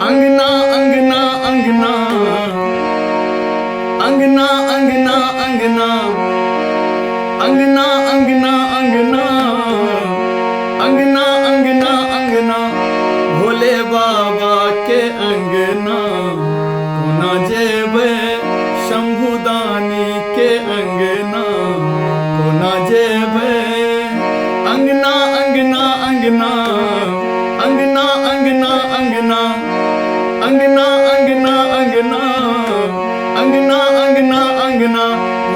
अंगना अंगना अंगना अंगना अंगना अंगना अंगना अंगना अंगना अंगना अंगना अंगना भोले बाबा के अंगना कोना जेबे शंभुदानी के अंगना कोना जेबे अंगना अंगना अंगना अंगना अंगना अंगना अंगना अंगना अंगना अंगना अंगना अंगना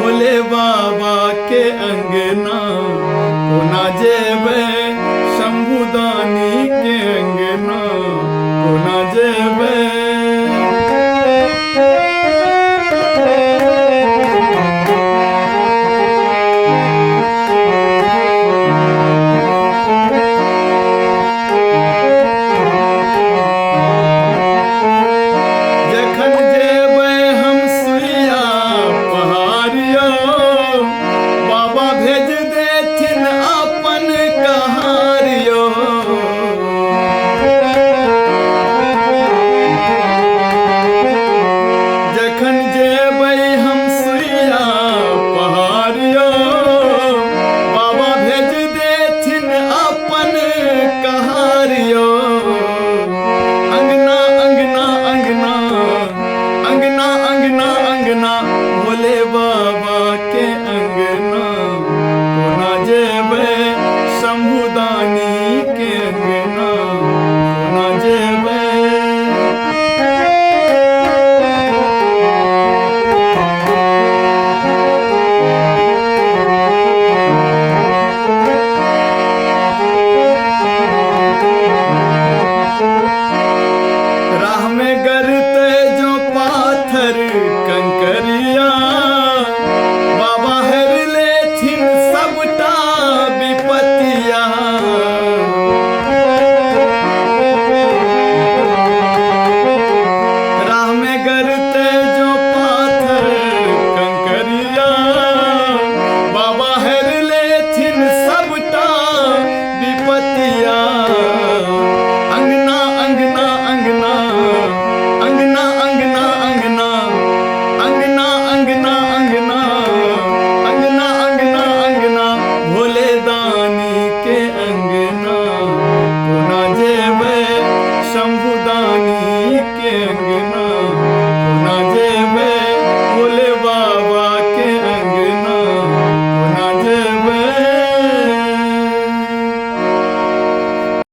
भोले बाबा के अंगना कोना जेबे शंभुदानी के अंगना कोना जेबे।